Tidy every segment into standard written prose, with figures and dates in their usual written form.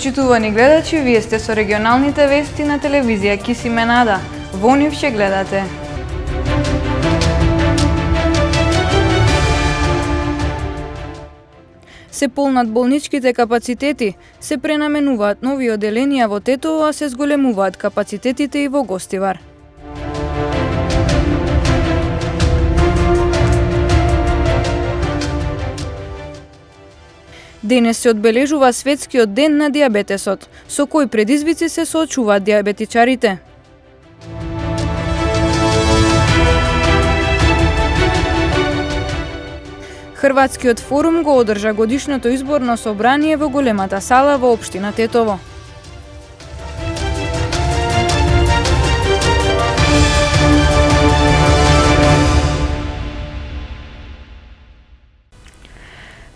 Почитувани гледачи, вие сте со регионалните вести на телевизија Кисименада. Во нив ќе гледате. Се полнат болничките капацитети, се пренаменуваат нови оделенија во Тетово, а се зголемуваат капацитетите и во Гостивар. Денес се одбележува Светскиот ден на дијабетесот, со кои предизвици се соочуваат дијабетичарите. Хрватскиот форум го одржа годишното изборно собрание во големата сала во општина Тетово.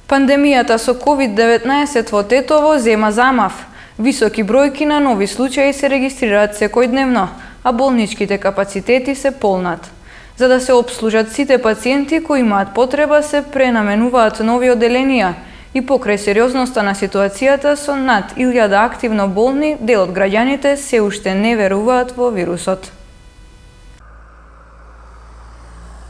Пандемијата со COVID-19 во Тетово зема замав. Високи бројки на нови случаи се регистрираат секојдневно, а болничките капацитети се полнат. За да се обслужат сите пациенти кои имаат потреба, се пренаменуваат нови оделенија и покрај сериозноста на ситуацијата со над 1000 активно болни, дел од граѓаните се уште не веруваат во вирусот.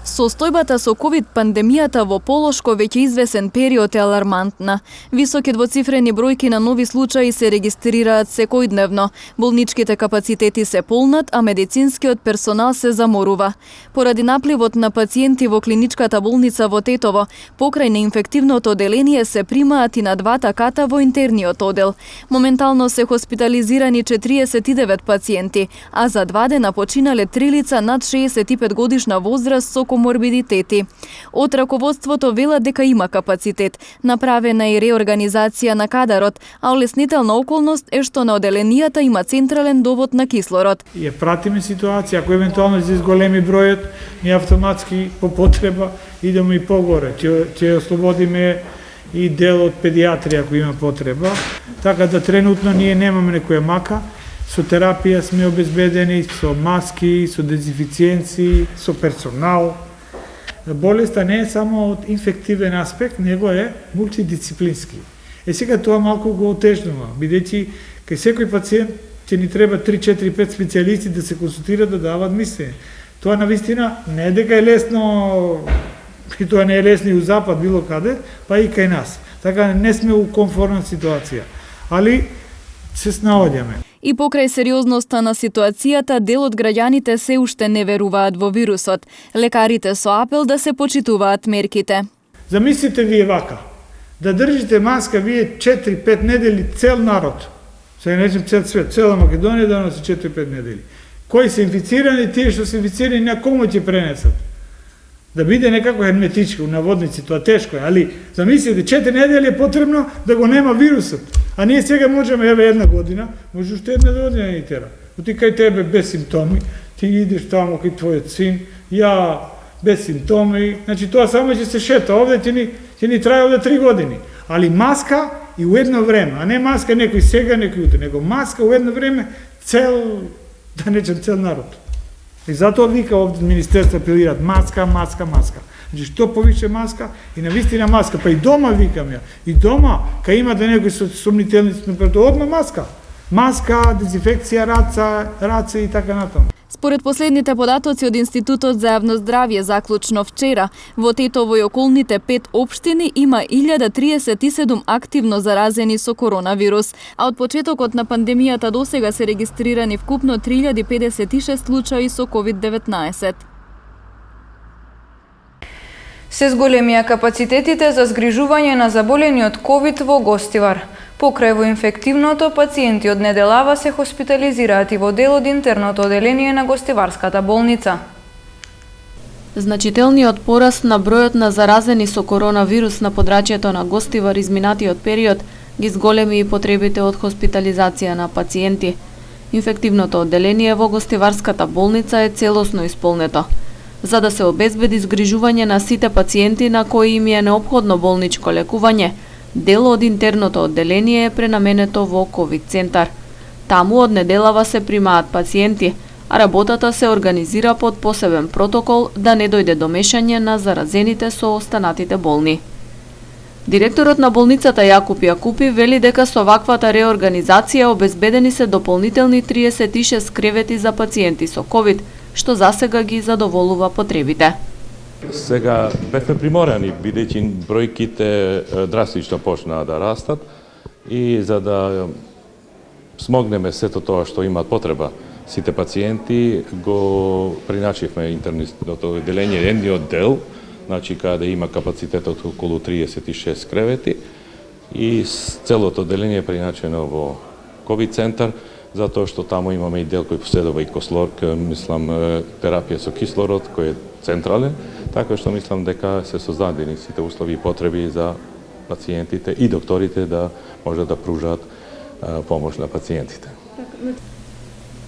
Состојбата со ковид-пандемијата во Полошко веќе извесен период е алармантна. Високи двоцифрени бројки на нови случаи се регистрираат секојдневно. Болничките капацитети се полнат, а медицинскиот персонал се заморува. Поради напливот на пациенти во клиничката болница во Тетово, покрај неинфективното оделение се примаат и на двата ката во интерниот одел. Моментално се хоспитализирани 49 пациенти, а за 2 дена починале 3 лица над 65 годишна возраст со коморбидитети. Од раководството велат дека има капацитет. Направена е реорганизација на кадарот, а олеснителна околност е што на оделенијата има централен довод на кислород. Ја пратиме ситуација, ако евентуално се изголеми бројот, ние автоматски по потреба идеме и погоре. Ќе ослободиме и дел од педиатрија ако има потреба. Така да тренутно ние немаме некоја мака. Со терапија сме обезбедени, со маски, со дезинфициенци, со персонал. Болеста не е само од инфективен аспект, него е мултидисциплински. Сега тоа малку го отежнува, бидејќи кај секој пациент ќе ни треба 3, 4, 5 специјалисти да се консултираат, да даваат мислење. Тоа навистина не е дека е лесно, и тоа не е лесно и у Запад, било каде, па и кај нас. Така не сме у комфортна ситуација, али се снаоѓаме. И покрај сериозноста на ситуацијата, дел од граѓаните се уште не веруваат во вирусот. Лекарите со апел да се почитуваат мерките. Замислите вие вака, да држите маска вие 4-5 недели цел народ. Сега не речем цел свет, цела Македонија да носи 4-5 недели. Кои се инфицирани, тие што се инфицирани на кому ќе пренесат? Да биде некако херметичко, наводници, тоа тешко е, али замислите 4 недели е потребно да го нема вирусот. А ние сега можеме, еве 1 година, може уште 1 година ни тера. Оти кај тебе без симптоми, ти идеш тамо кај твојот син, ја без симптоми, значи тоа само ќе се шета, овде ќе ни трае овде 3 години. Али маска и у едно време, а не маска некој сега, некој утре, него маска у едно време цел, да нечем цел народ. И затоа вика овде министерство апелираат маска, маска, маска. Значи што повише маска и навистина маска, па и дома викам ја. И дома кај има да некој со сумнителници температура, одма маска. Маска, дезинфекција раце и така натаму. Според последните податоци од Институтот за јавно здравје, заклучно вчера, во Тетово и околните 5 општини има 1037 активно заразени со коронавирус, а од почетокот на пандемијата досега се регистрирани вкупно 3056 случаи со COVID-19. Се зголемија капацитетите за згрижување на заболени од COVID во Гостивар. Покрај во инфективното, пациенти од неделава се хоспитализираат и во дел од интерното оделение на Гостиварската болница. Значителниот пораст на бројот на заразени со коронавирус на подрачјето на Гостивар изминатиот период ги зголеми и потребите од хоспитализација на пациенти. Инфективното оделение во Гостиварската болница е целосно исполнето. За да се обезбеди згрижување на сите пациенти на кои им е неопходно болничко лекување, дел од интерното одделение е пренаменето во ковид центар. Таму од неделава се примаат пациенти, а работата се организира под посебен протокол да не дојде до мешање на заразените со останатите болни. Директорот на болницата Јакуп Јакупи вели дека со ваквата реорганизација обезбедени се дополнителни 36 кревети за пациенти со COVID, што засега ги задоволува потребите. Сега бевме приморани, бидејќи бројките драстично почнаа да растат и за да смогнеме сето тоа што имаат потреба сите пациенти, го приначивме интернетното одделение, едниот дел, значи каде има капацитет од околу 36 кревети и целото одделение е приначено во COVID центар, затоа што таму имаме и дел кој поседува и терапија со кислород, кој е централен, така што мислам дека се создадени сите услови и потреби за пациентите и докторите да можат да пружат помош на пациентите.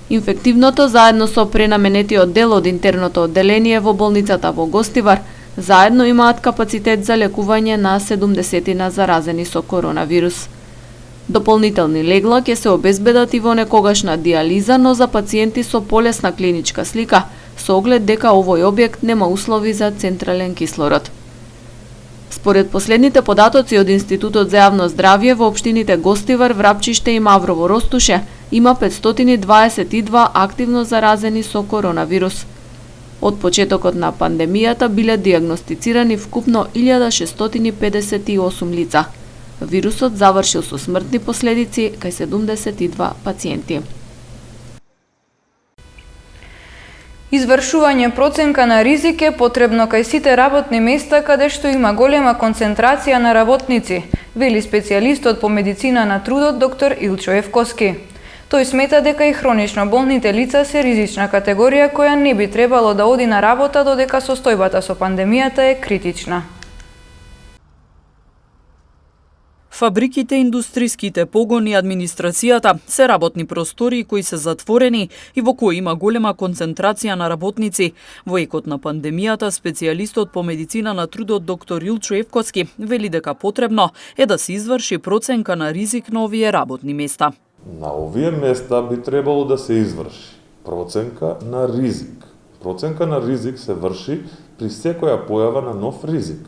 Инфективното заедно со пренаменетиот дел од интерното одделение во болницата во Гостивар заедно имаат капацитет за лекување на 70 заразени со коронавирус. Дополнителни легла ќе се обезбедат и во некогашна диализа, но за пациенти со полесна клиничка слика, со оглед дека овој објект нема услови за централен кислород. Според последните податоци од Институтот за јавно здравје во општините Гостивар, Врапчиште и Маврово Ростуше има 522 активно заразени со коронавирус. Од почетокот на пандемијата биле диагностицирани вкупно 1658 лица. Вирусот завршил со смртни последици кај 72 пациенти. Извршување проценка на ризик е потребно кај сите работни места каде што има голема концентрација на работници, вели специјалистот по медицина на трудот доктор Илчо Евкоски. Тој смета дека и хронично болните лица се ризична категорија која не би требало да оди на работа додека состојбата со пандемијата е критична. Фабриките, индустриските погони, администрацијата се работни простори кои се затворени и во кои има голема концентрација на работници. Во екот на пандемијата, специјалистот по медицина на трудот доктор Илчо Евкоски вели дека потребно е да се изврши проценка на ризик на овие работни места. На овие места би требало да се изврши проценка на ризик. Проценка на ризик се врши при секоја појава на нов ризик.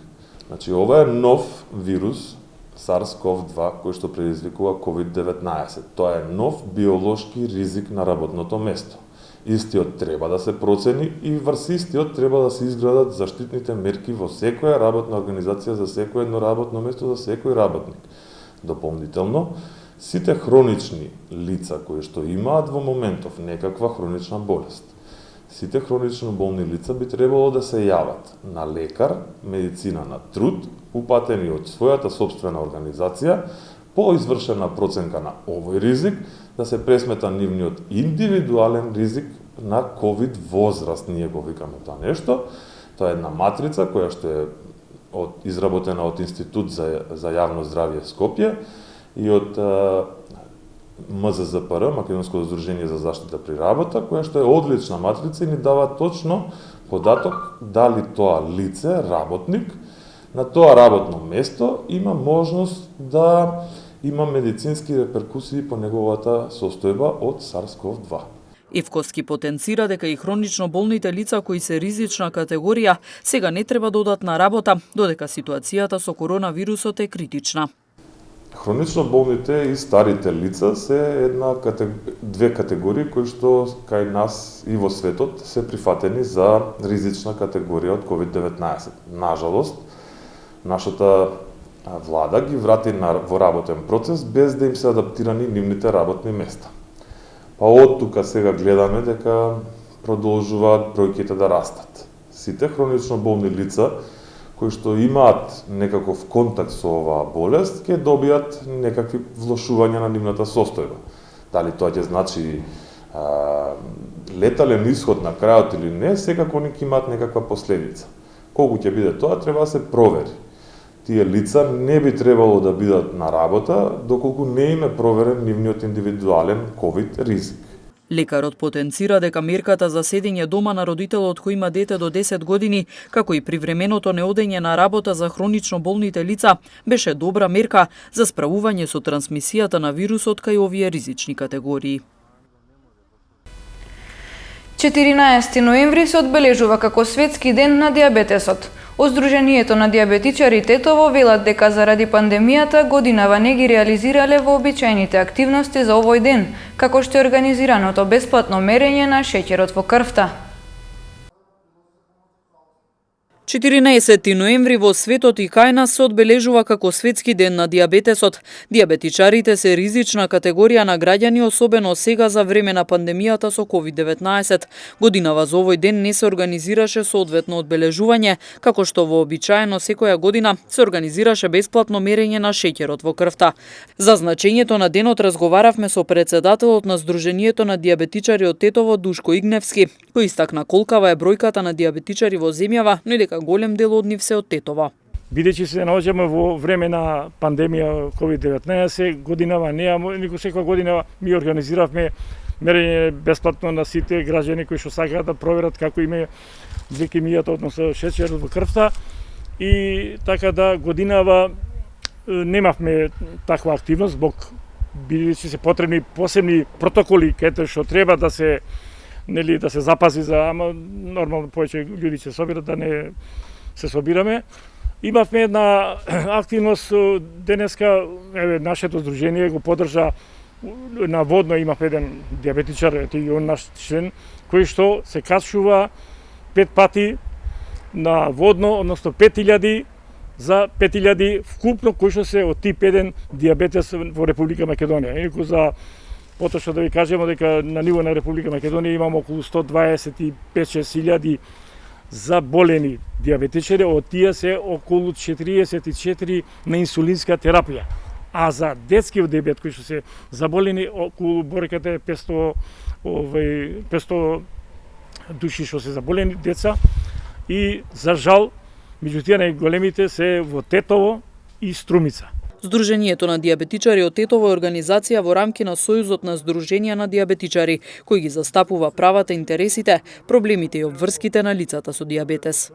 Значи, ова е нов вирус, SARS-CoV-2, кој што предизвикува COVID-19. Тоа е нов биолошки ризик на работното место. Истиот треба да се процени и врз истиот треба да се изградат заштитните мерки во секоја работна организација за секој едно работно место за секој работник. Дополнително, сите хронични лица кои што имаат во моментов некаква хронична болест, сите хронично болни лица би требало да се јават на лекар, медицина на труд, упатени од својата собствена организација, по извршена проценка на овој ризик, да се пресмета нивниот индивидуален ризик на COVID возраст, ние го викаме тоа нешто. Тоа е една матрица која што е изработена од Институт за јавно здравје Скопје и од МЗЗПР, Македонско здружение за заштита при работа, која што е одлична матрица и ни дава точно податок дали тоа лице, работник, на тоа работно место има можност да има медицински реперкусии по неговата состојба од SARS-CoV-2. Евкоски потенцира дека и хронично болните лица кои се ризична категорија сега не треба да одат на работа, додека ситуацијата со коронавирусот е критична. Хронично болните и старите лица се две категории кои што кај нас и во светот се прифатени за ризична категорија од COVID-19. Нажалост, нашата влада ги врати во работен процес без да им се адаптирани нивните работни места. Па од тука сега гледаме дека продолжуваат бројките да растат. Сите хронично болни лица кои што имаат некаков контакт со оваа болест, ќе добијат некакви влошувања на нивната состојба. Дали тоа ќе значи летален исход на крајот или не, секако не ќе имаат некаква последица. Колку ќе биде тоа, треба да се провери. Тие лица не би требало да бидат на работа, доколку не им е проверен нивниот индивидуален COVID ризик. Лекарот потенцира дека мерката за седење дома на родителот кој има дете до 10 години, како и привременото неодење на работа за хронично болните лица, беше добра мерка за справување со трансмисијата на вирусот кај овие ризични категории. 14 ноември се одбележува како Светски ден на дијабетесот. Од Сдруженијето на диабетичари Тетово велат дека заради пандемијата годинава не ги реализирале вообичаените активности за овој ден, како што е организираното бесплатно мерење на шеќерот во крвта. 14 ноември во светот и кај нас се одбележува како светски ден на диабетесот. Диабетичарите се ризична категорија на граѓани, особено сега за време на пандемијата со COVID-19. Годинава за овој ден не се организираше соодветно одбележување, како што вообичаено секоја година се организираше бесплатно мерење на шеќерот во крвта. За значењето на денот разговаравме со председателот на Сдруженијето на диабетичари од Тетово Душко Игневски, кој истакна колкава е бројката на диабетичари во земјава, но и дека голем дел од нив се од Тетово. Бидејќи се наоѓаме во време на пандемија COVID-19, годинава никој секоја година ми организиравме мерење бесплатно на сите граѓани кои што сакаат да проверат како име гликемијата, односно шеќерот во крвта, и така да годинава немавме таква активност, бидејќи се потребни посебни протоколи каде што треба да се да се запази ама нормално повеќе луѓе ќе собират, да не се собираме. Имавме една активност денеска, нашето здружение го поддржа на Водно, имавме еден диабетичар, и он наш член, кој што се качува 5 пати на Водно, односно 5000 за 5000 вкупно кои што се од тип 1 диабетес во Република Македонија. Инаку за поточно да ви кажеме дека на ниво на Република Македонија имаме околу 125-6 заболени диабетичари, од тие се околу 44 на инсулинска терапија. А за детски диабет кои што се заболени, околу бројката е 500 души што се заболени деца, и за жал меѓу тие најголемите се во Тетово и Струмица. Сдруженијето на диабетичари од Тетово е организација во рамки на Сојузот на Сдруженија на диабетичари, кој ги застапува правата, интересите, проблемите и обврските на лицата со диабетес.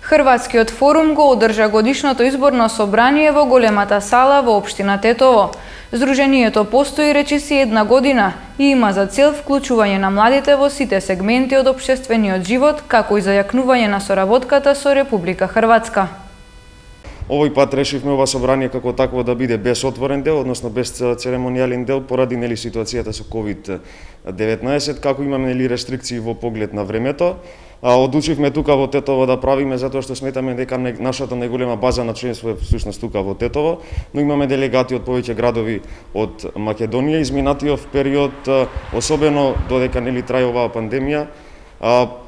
Хрватскиот форум го одржа годишното изборно собрание во големата сала во општина Тетово. Сдруженијето постои речиси 1 година и има за цел вклучување на младите во сите сегменти од општествениот живот, како и зајакнување на соработката со Република Хрватска. Овој пат решивме ова собрание како такво да биде без отворен дел, односно без церемонијален дел, поради ситуацијата со COVID-19, како имаме рестрикции во поглед на времето. Одлучивме тука во Тетово да правиме затоа што сметаме дека нашата најголема база на членство е всушност тука во Тетово, но имаме делегати од повеќе градови од Македонија. Изминатиот период, особено додека трае оваа пандемија,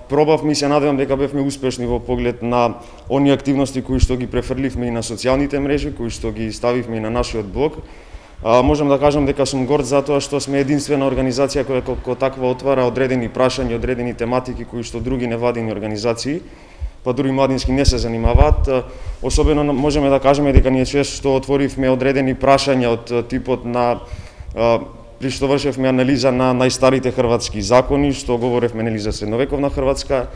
пробавме и се надевам дека бевме успешни во поглед на оние активности кои што ги префрливме и на социјалните мрежи, кои што ги ставивме и на нашиот блог. Можам да кажам дека сум горд затоа што сме единствена организација која како таква отвара одредени прашања, одредени тематики кои што други невладини организации, па дури младински не се занимаваат. Особено можеме да кажеме дека ние често отворивме одредени прашања од типот на при што вршевме анализа на најстарите хрватски закони, што говоревме за средновековна Хрватска.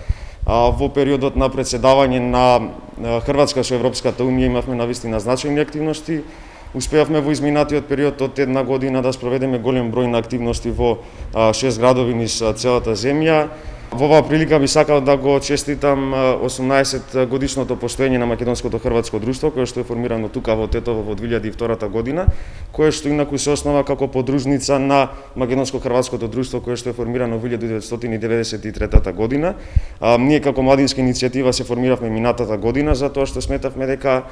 Во периодот на председавање на Хрватска со Европската унија имавме навистина значајни активности. Успеавме во изминатиот период од 1 година да спроведеме голем број на активности во 6 градови низ целата земја. Во оваа прилика би сакал да го честитам 18 годишното постоење на Македонското хрватско друштво, кое што е формирано тука во Тетово во 2002 година, кое што инаку се основа како подружница на Македонско-хрватското друштво, кое што е формирано во 1993 година. Ние како младинска иницијатива се формиравме минатата година, затоа што сметавме дека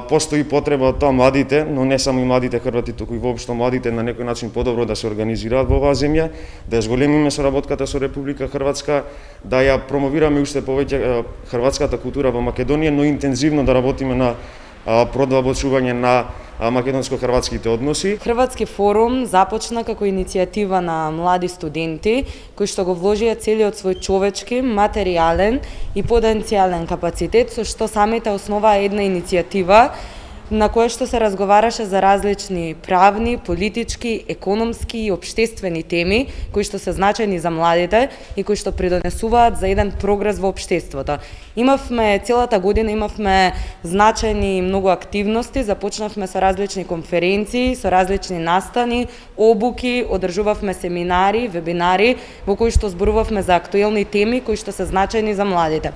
постои потреба од тоа младите, но не само и младите хрвати, туку и воопшто младите на некој начин подобро да се организираат во оваа земја, да ја зголемиме соработката со Република Хрватска, да ја промовираме уште повеќе хрватската култура во Македонија, но интензивно да работиме на продлабочување на македонско-хрватските односи. Хрватски форум започна како иницијатива на млади студенти кои што го вложија целиот свој човечки, материјален и потенцијален капацитет, со што самите основаа една иницијатива на кое што се разговараше за различни правни, политички, економски и општествени теми кои што се значајни за младите и кои што придонесуваат за еден прогрес во општеството. Целата година имавме значајни многу активности, започнавме со различни конференции, со различни настани, обуки, одржувавме семинари, вебинари во кои што зборувавме за актуелни теми кои што се значајни за младите.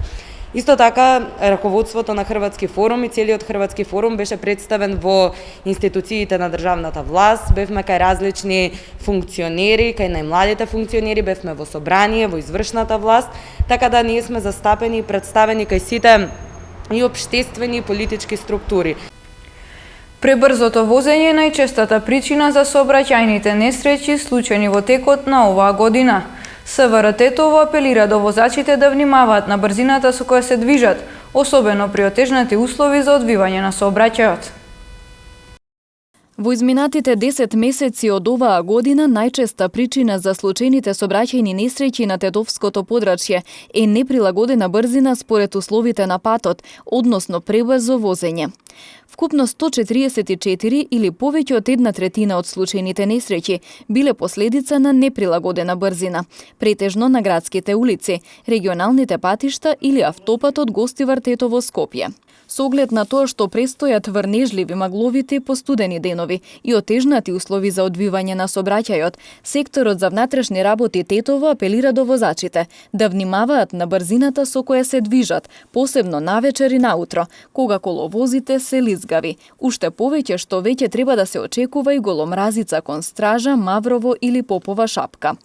Исто така, раководството на Хрватски форум и целиот Хрватски форум беше представен во институциите на државната власт, бевме кај различни функционери, кај најмладите функционери, бевме во собрание, во извршната власт, така да ние сме застапени и представени кај сите и општествени и политички структури. Пребрзото возење е најчестата причина за сообраќајните несреќи случајни во текот на оваа година. СВР Тетово апелира до возачите да внимаваат на брзината со која се движат, особено при отежнати услови за одвивање на сообраќајот. Во изминатите 10 месеци од оваа година најчеста причина за случајните сообраќајни несреќи на Тетовското подрачје е неприлагодена брзина според условите на патот, односно пребрзо возење. Вкупно 144 или повеќе од 1/3 од случајните несреќи биле последица на неприлагодена брзина, претежно на градските улици, регионалните патишта или автопатот Гостивар-Тетово Скопје. Со оглед на тоа што престојат врнежливи магловити постудени денови и отежнати услови за одвивање на сообраќајот, секторот за внатрешни работи Тетово апелира до возачите да внимаваат на брзината со која се движат, посебно навечер и наутро, кога коловозите се лизгави. Уште повеќе што веќе треба да се очекува и голомразица кон стража, маврово или попова шапка.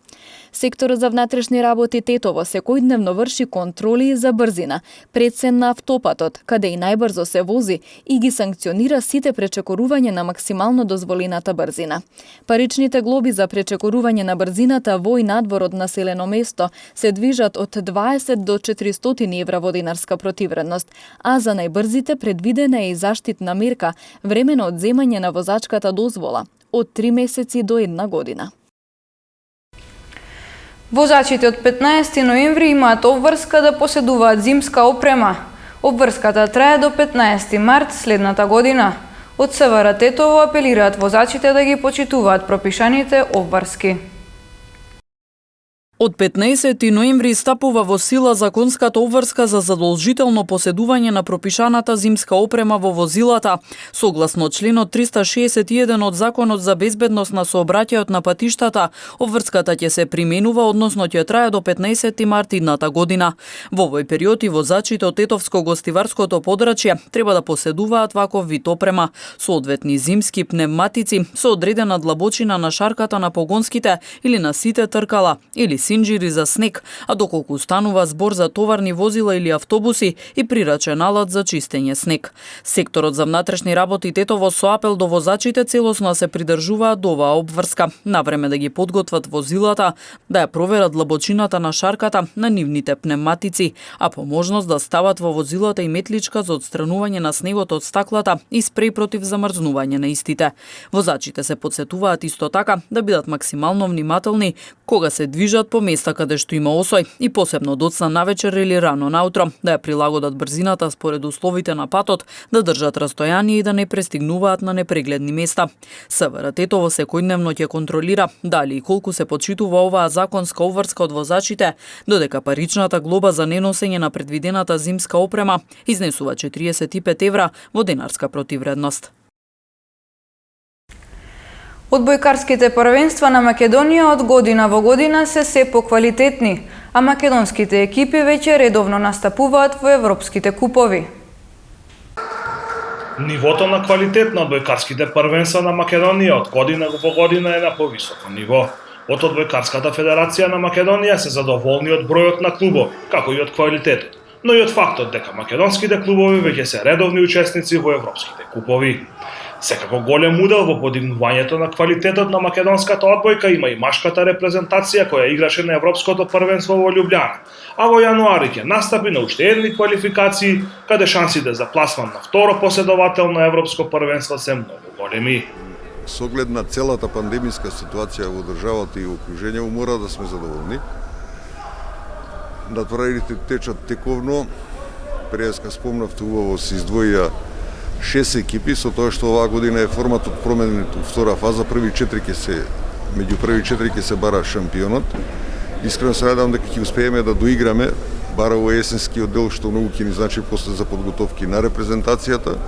Секторот за внатрешни работи Тетово секојдневно врши контроли за брзина, предсен на автопатот, каде и најбрзо се вози, и ги санкционира сите пречекорување на максимално дозволената брзина. Паричните глоби за пречекорување на брзината во и надвор од населено место се движат од 20 до 400 евра во динарска противредност, а за најбрзите предвидена е и заштитна мерка, времено одземање на возачката дозвола од 3 месеци до 1 година. Возачите од 15 ноември имаат обврска да поседуваат зимска опрема. Обврската трае до 15 март следната година. Од СВР Тетово апелираат возачите да ги почитуваат пропишаните обврски. Од 15 ноември стапува во сила законската обврска за задолжително поседување на пропишаната зимска опрема во возилата. Согласно членот 361 од Законот за безбедност на сообраќајот на патиштата, обврската ќе се применува, односно ќе трае до 15 март идната година. Во овој период и возачите од Тетовско-Гостиварското подрачје треба да поседуваат ваков вид опрема, соодветни зимски пневматици со одредена длабочина на шарката на погонските или на сите тркала, или синџири за снег, а доколку станува збор за товарни возила или автобуси, и прирачен алат за чистење снег. Секторот за внатрешни работи Тетово со апел до возачите целосно се придржуваат до оваа обврска, навреме да ги подготват возилата, да ја проверат длабочината на шарката на нивните пневматици, а по можност да стават во возилата и метличка за отстранување на снегот од стаклата и спреј против замрзнување на истите. Возачите се подсетуваат исто така да бидат максимално внимателни кога се движат по места каде што има осој и посебно доцна навечер или рано наутро, да ја прилагодат брзината според условите на патот, да држат растојание и да не престигнуваат на непрегледни места. СВР Тетово секојдневно ќе контролира дали и колку се почитува оваа законска обврска од возачите, додека паричната глоба за неносење на предвидената зимска опрема изнесува 45 евра во денарска противредност. Одбојкарските првенства на Македонија од година во година се поквалитетни, а македонските екипи веќе редовно настапуваат во европските купови. Нивото на квалитет на одбојкарските првенства на Македонија од година во година е на повисоко ниво. Од Одбојкарската федерација на Македонија се задоволни од бројот на клубови, како и од квалитетот, но и од фактот дека македонските клубови веќе се редовни учесници во европските купови. Секако голем удел во подигнувањето на квалитетот на македонската одбојка има и машката репрезентација која играше на Европското првенство во Љубљана, а во јануари ќе настапи на уште едни квалификации, каде шансите за пласман на второ поседовател на Европско првенство се многу големи. Со оглед на целата пандемиска ситуација во државата и окружението мора да сме задоволни. Натпреварите течат тековно. Преска спомнавте убаво се издвоија 6 екипи, со тоа што оваа година е форматот променет во втора фаза, меѓу први 4 ќе се бара шампионот. Искрено се надевам дека ќе успееме да доиграме бара во есенскиот дел, што многу ќе ни значи после за подготовки на репрезентацијата.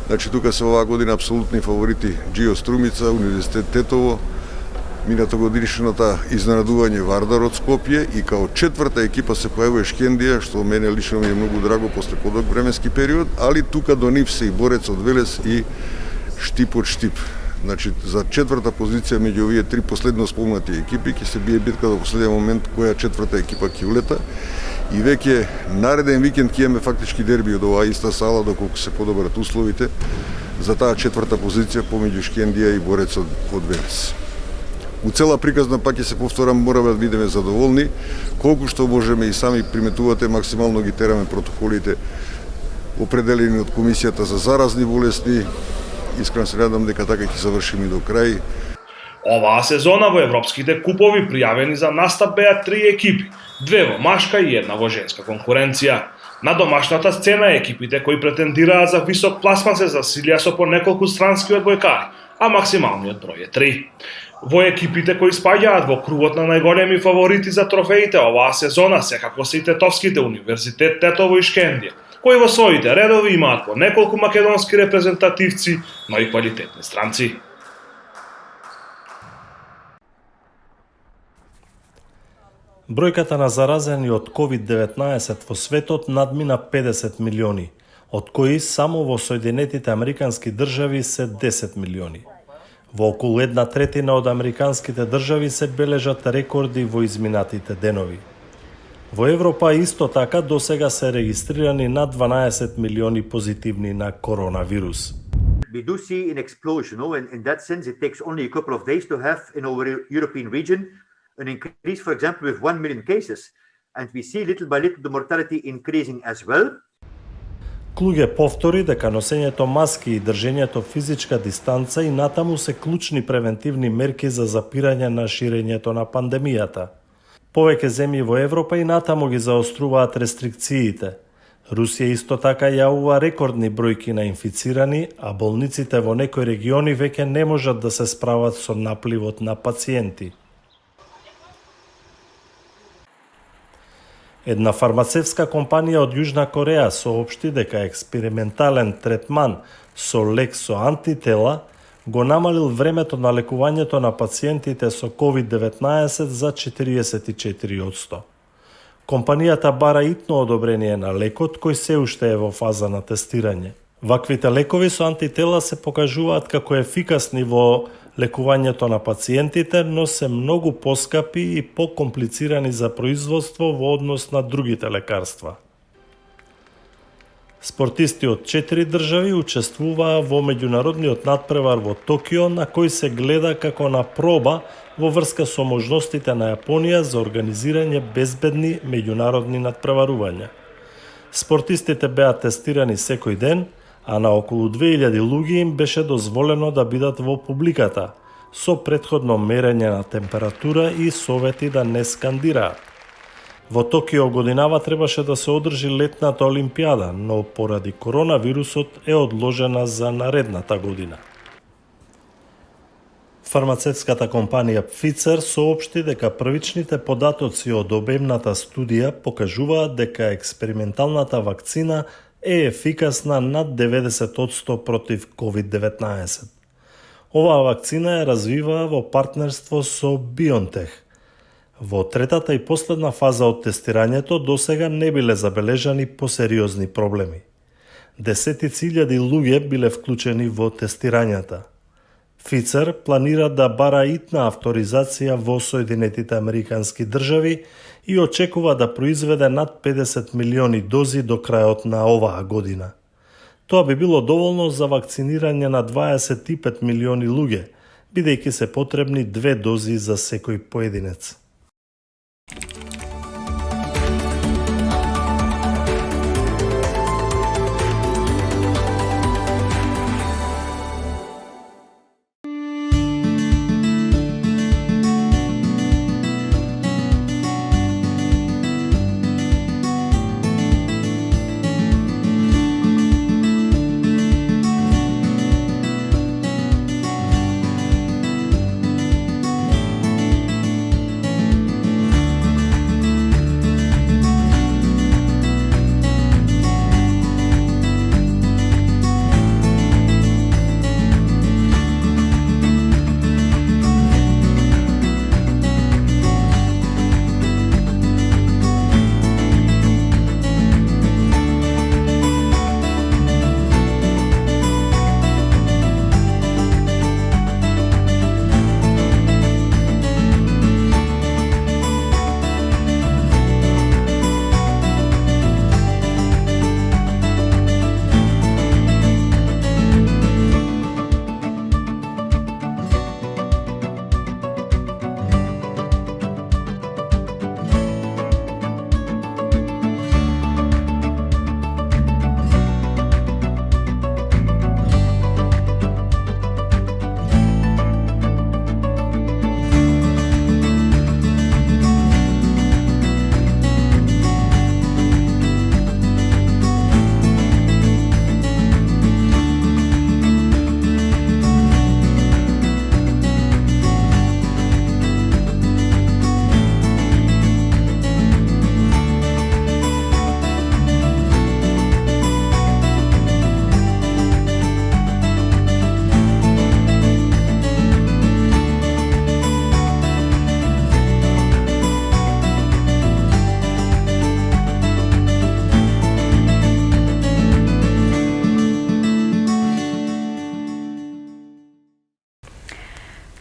Значи тука се оваа година апсолутни фаворити Джио Струмица, Универзитет Тетово, минато годишната изненадување Вардар од Скопје и као четврта екипа се појавува Шкендија, што мене лично ми е многу драго после подолг временски период, али тука до нив се и Борец од Велес и Штип од Штип. Значи, за четврта позиција меѓу овие три последно спомнати екипи ќе се бие битка до последниот момент која четврта екипа ќе улета. И веќе нареден викенд ќе имаме фактички дерби од оваа иста сала, доколку се подобрат условите за таа четврта позиција помеѓу Шкендија и Борец од Велес. У цела приказна, пак ќе се повторам, мораме да бидеме задоволни, колку што можеме и сами приметувате, максимално ги тераме протоколите определени од Комисијата за заразни болести. Искрено се надам дека така ќе завршиме и до крај. Оваа сезона во европските купови пријавени за настап беа 3 екипи, 2 во машка и 1 во женска конкуренција. На домашната сцена екипите кои претендираат за висок пласман се засилија со по неколку странски одбојкари, а максималниот број е 3. Во екипите кои спаѓаат во кругот на најголеми фаворити за трофеите оваа сезона секако се и тетовските Универзитет Тетово и Шкендија, кои во своите редови имаат по неколку македонски репрезентативци, но и квалитетни странци. Бројката на заразени од COVID-19 во светот надмина 50 милиони, од кои само во Соединетите Американски држави се 10 милиони. Во околу 1/3 од американските држави се бележат рекорди во изминатите денови. Во Европа исто така досега се регистрирани над 12 милиони позитивни на коронавирус. We do see an explosion, and in that sense it takes only a couple of days to have in our European region an increase, for example, with 1 million cases. And we see little by little the mortality increasing as well. Клуге повтори дека носењето маски и држењето физичка дистанца и натаму се клучни превентивни мерки за запирање на ширењето на пандемијата. Повеќе земји во Европа и натаму ги заоструваат рестрикциите. Русија исто така јавува рекордни бројки на инфицирани, а болниците во некои региони веќе не можат да се справат со напливот на пациенти. Една фармацевтска компанија од Јужна Кореја соопшти дека експериментален третман со лек со антитела го намалил времето на лекувањето на пациентите со COVID-19 за 44%. Компанијата бара итно одобрение на лекот кој се уште е во фаза на тестирање. Ваквите лекови со антитела се покажуваат како ефикасни во лекувањето на пациентите, но се многу поскапи и покомплицирани за производство во однос на другите лекарства. Спортисти од 4 држави учествуваа во меѓународниот надпревар во Токио, на кој се гледа како на проба во врска со можностите на Јапонија за организирање безбедни меѓународни надпреварувања. Спортистите беа тестирани секој ден, а на околу 2000 луѓе им беше дозволено да бидат во публиката, со претходно мерење на температура и совети да не скандираат. Во Токио годинава требаше да се одржи летната олимпијада, но поради коронавирусот е одложена за наредната година. Фармацевтската компанија Pfizer соопшти дека првичните податоци од обемната студија покажуваат дека експерименталната вакцина е ефикасна над 90% против COVID-19. Оваа вакцина ја развива во партнерство со BioNTech. Во третата и последна фаза од тестирањето досега не биле забележани посериозни проблеми. Десетици илјади луѓе биле вклучени во тестирањата. Pfizer планира да бара итна авторизација во Соединетите Американски држави и очекува да произведе над 50 милиони дози до крајот на оваа година. Тоа би било доволно за вакцинирање на 25 милиони луѓе, бидејќи се потребни 2 дози за секој поединец.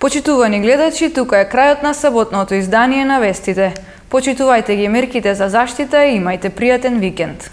Почитувани гледачи, тука е крајот на саботното издание на вестите. Почитувајте ги мерките за заштита и имајте пријатен викенд.